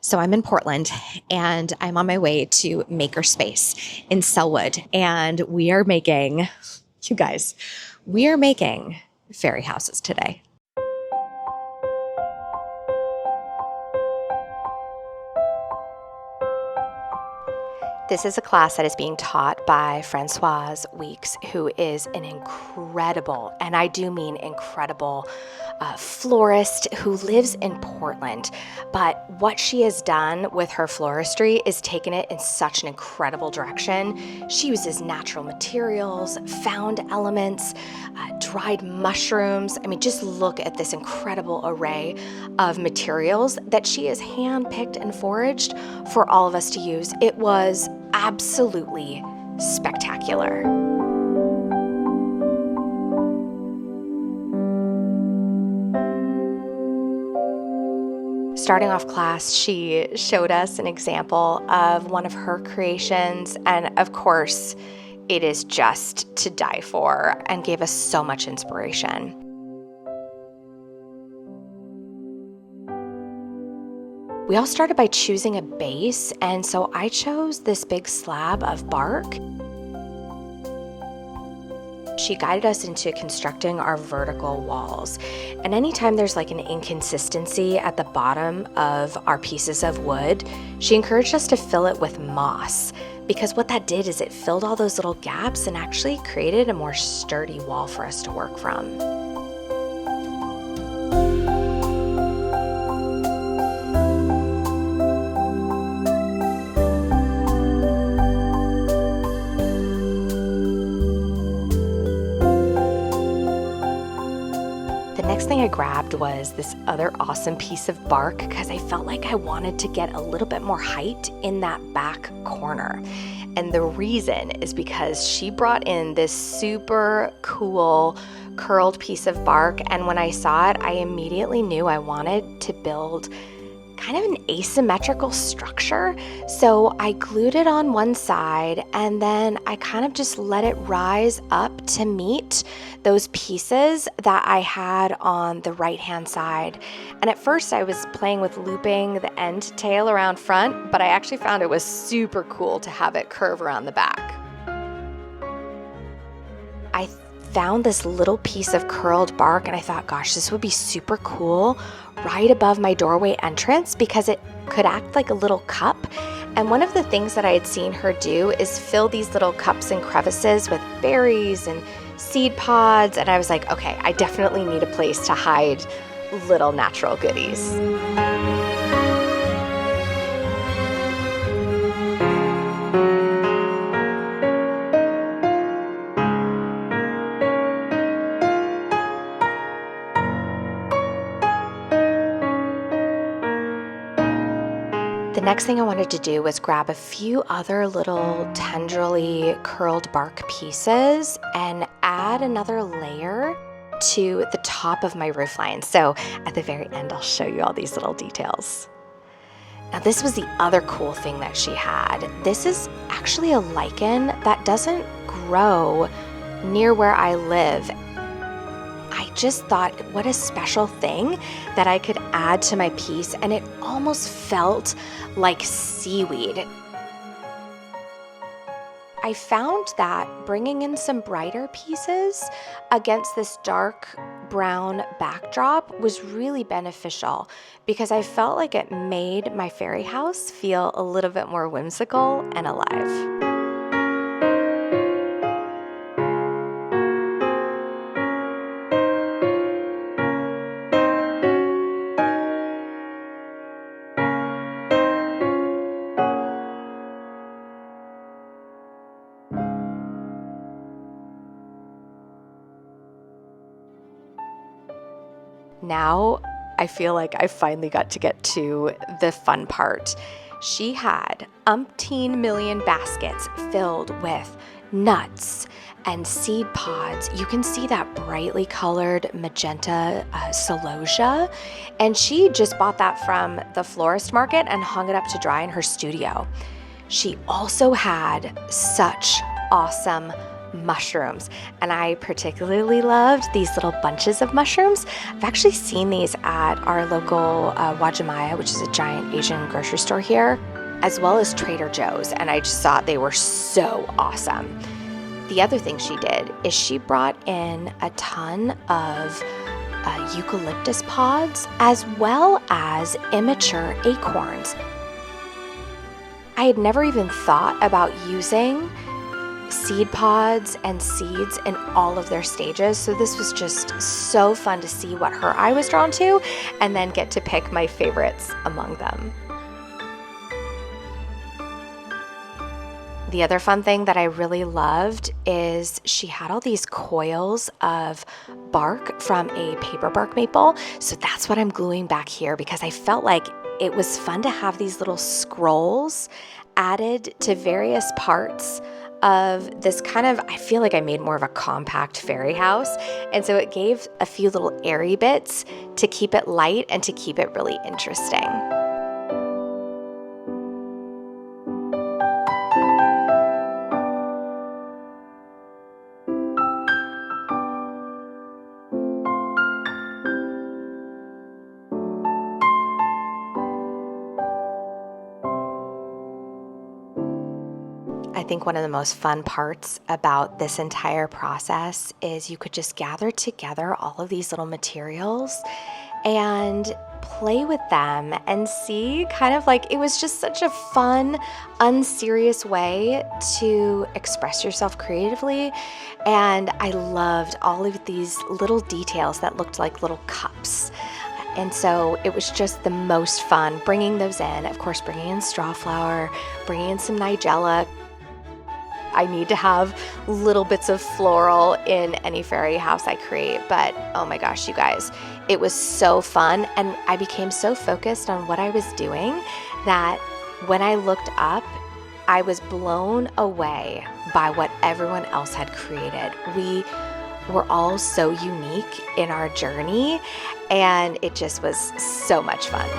So I'm in Portland and I'm on my way to Makerspace in Selwood. And we are making, you guys, we are making fairy houses today. This is a class that is being taught by Françoise Weeks, who is an incredible, and I do mean incredible, florist who lives in Portland. But what she has done with her floristry is taken it in such an incredible direction. She uses natural materials, found elements, dried mushrooms. I mean, just look at this incredible array of materials that she has handpicked and foraged for all of us to use. It was absolutely spectacular. Starting off class, she showed us an example of one of her creations, and of course, it is just to die for and gave us so much inspiration. We all started by choosing a base, and so I chose this big slab of bark. She guided us into constructing our vertical walls. And anytime there's like an inconsistency at the bottom of our pieces of wood, she encouraged us to fill it with moss, because what that did is it filled all those little gaps and actually created a more sturdy wall for us to work from. Next thing I grabbed was this other awesome piece of bark because I felt like I wanted to get a little bit more height in that back corner. And the reason is because she brought in this super cool curled piece of bark, and when I saw it, I immediately knew I wanted to build kind of an asymmetrical structure. So I glued it on one side and then I kind of just let it rise up to meet those pieces that I had on the right-hand side. And at first I was playing with looping the end tail around front, but I actually found it was super cool to have it curve around the back. I found this little piece of curled bark and I thought, gosh, this would be super cool right above my doorway entrance because it could act like a little cup. And one of the things that I had seen her do is fill these little cups and crevices with berries and seed pods. And I was like, okay, I definitely need a place to hide little natural goodies. The next thing I wanted to do was grab a few other little tendrily curled bark pieces and add another layer to the top of my roof line. So at the very end, I'll show you all these little details. Now this was the other cool thing that she had. This is actually a lichen that doesn't grow near where I live. I just thought, what a special thing that I could add to my piece, and it almost felt like seaweed. I found that bringing in some brighter pieces against this dark brown backdrop was really beneficial because I felt like it made my fairy house feel a little bit more whimsical and alive. Now I feel like I finally got to get to the fun part. She had umpteen million baskets filled with nuts and seed pods. You can see that brightly colored magenta celosia. And she just bought that from the florist market and hung it up to dry in her studio. She also had such awesome mushrooms. And I particularly loved these little bunches of mushrooms. I've actually seen these at our local Wajimaya, which is a giant Asian grocery store here, as well as Trader Joe's. And I just thought they were so awesome. The other thing she did is she brought in a ton of eucalyptus pods as well as immature acorns. I had never even thought about using seed pods and seeds in all of their stages, so this was just so fun to see what her eye was drawn to and then get to pick my favorites among them. The other fun thing that I really loved is she had all these coils of bark from a paper bark maple. So that's what I'm gluing back here because I felt like it was fun to have these little scrolls added to various parts of this kind of, I feel like I made more of a compact fairy house. And so it gave a few little airy bits to keep it light and to keep it really interesting. I think one of the most fun parts about this entire process is you could just gather together all of these little materials and play with them and see kind of like, it was just such a fun, unserious way to express yourself creatively. And I loved all of these little details that looked like little cups. And so it was just the most fun bringing those in. Of course, bringing in straw flower, bringing in some nigella. I need to have little bits of floral in any fairy house I create, but oh my gosh, you guys, it was so fun. And I became so focused on what I was doing that when I looked up, I was blown away by what everyone else had created. We were all so unique in our journey, and it just was so much fun.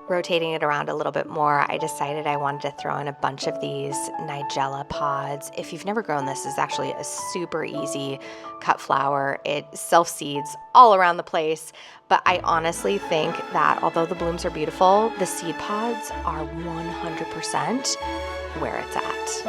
Rotating it around a little bit more, I decided I wanted to throw in a bunch of these nigella pods. If you've never grown this, it's actually a super easy cut flower. It self-seeds all around the place, but I honestly think that although the blooms are beautiful, the seed pods are 100% where it's at.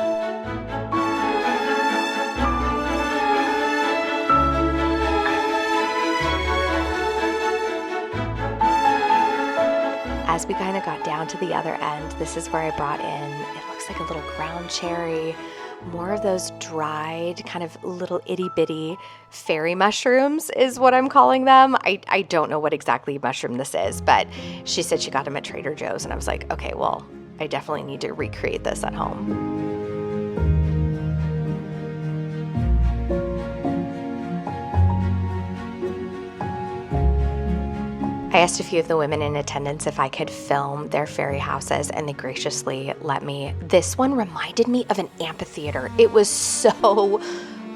As we kind of got down to the other end, this is where I brought in, it looks like a little ground cherry, more of those dried kind of little itty bitty fairy mushrooms is what I'm calling them. I don't know what exactly mushroom this is, but she said she got them at Trader Joe's, and I was like, okay, well, I definitely need to recreate this at home. I asked a few of the women in attendance if I could film their fairy houses, and they graciously let me. This one reminded me of an amphitheater. It was so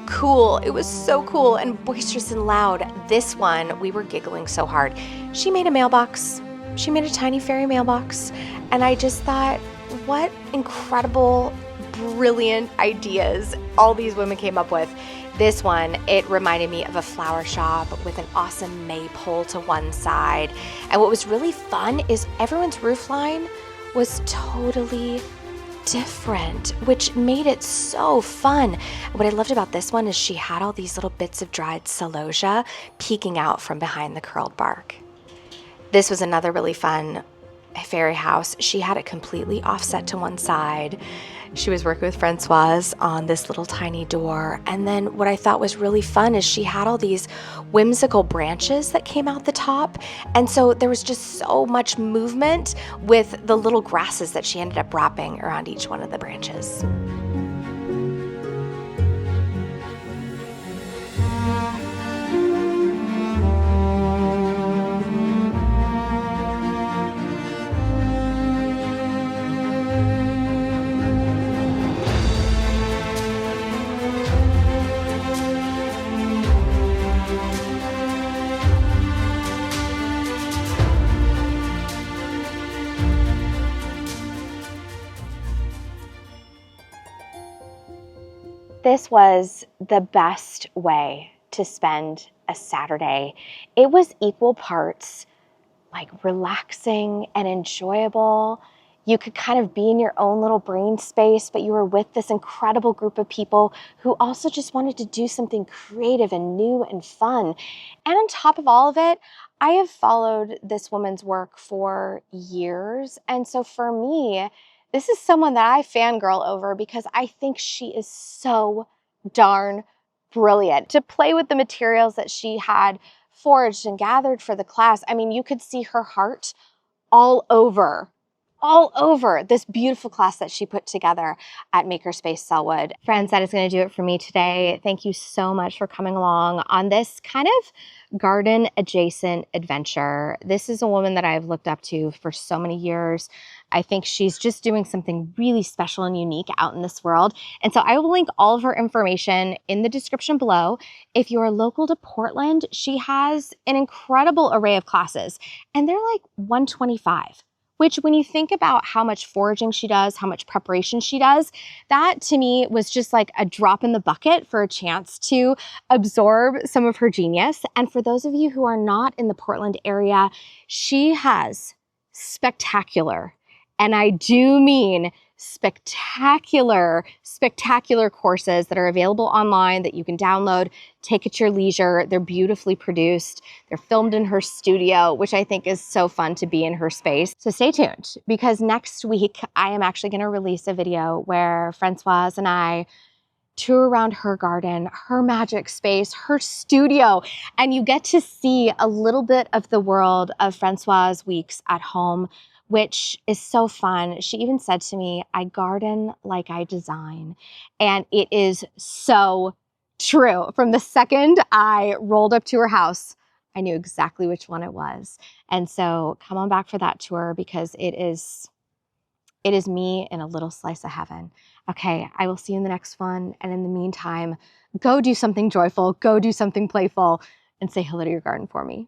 cool. It was so cool and boisterous and loud. This one, we were giggling so hard. She made a mailbox. She made a tiny fairy mailbox. And I just thought, what incredible, brilliant ideas all these women came up with. This one, it reminded me of a flower shop with an awesome maypole to one side. And what was really fun is everyone's roofline was totally different, which made it so fun. What I loved about this one is she had all these little bits of dried celosia peeking out from behind the curled bark. This was another really fun fairy house. She had it completely offset to one side. She was working with Francoise on this little tiny door. And then what I thought was really fun is she had all these whimsical branches that came out the top. And so there was just so much movement with the little grasses that she ended up wrapping around each one of the branches. this was the best way to spend a Saturday. It was equal parts like relaxing and enjoyable. You could kind of be in your own little brain space, but you were with this incredible group of people who also just wanted to do something creative and new and fun. And on top of all of it, I have followed this woman's work for years. And so for me, this is someone that I fangirl over because I think she is so darn brilliant. To play with the materials that she had foraged and gathered for the class, I mean, you could see her heart all over this beautiful class that she put together at Makerspace Sellwood. Friends, that is going to do it for me today. Thank you so much for coming along on this kind of garden adjacent adventure. This is a woman that I've looked up to for so many years. I think she's just doing something really special and unique out in this world. And so I will link all of her information in the description below. If you're local to Portland, she has an incredible array of classes, and they're like $125. Which, when you think about how much foraging she does, how much preparation she does, that to me was just like a drop in the bucket for a chance to absorb some of her genius. And for those of you who are not in the Portland area, she has spectacular, and I do mean spectacular courses that are available online that you can download, take at your leisure. They're beautifully produced. They're filmed in her studio, which I think is so fun to be in her space. So stay tuned, because next week I am actually going to release a video where Francoise and I tour around her garden, her magic space, her studio, and you get to see a little bit of the world of Françoise Weeks at home, which is so fun. She even said to me, "I garden like I design." And it is so true. From the second I rolled up to her house, I knew exactly which one it was. And so come on back for that tour, because it is me in a little slice of heaven. Okay, I will see you in the next one. And in the meantime, go do something joyful, go do something playful, and say hello to your garden for me.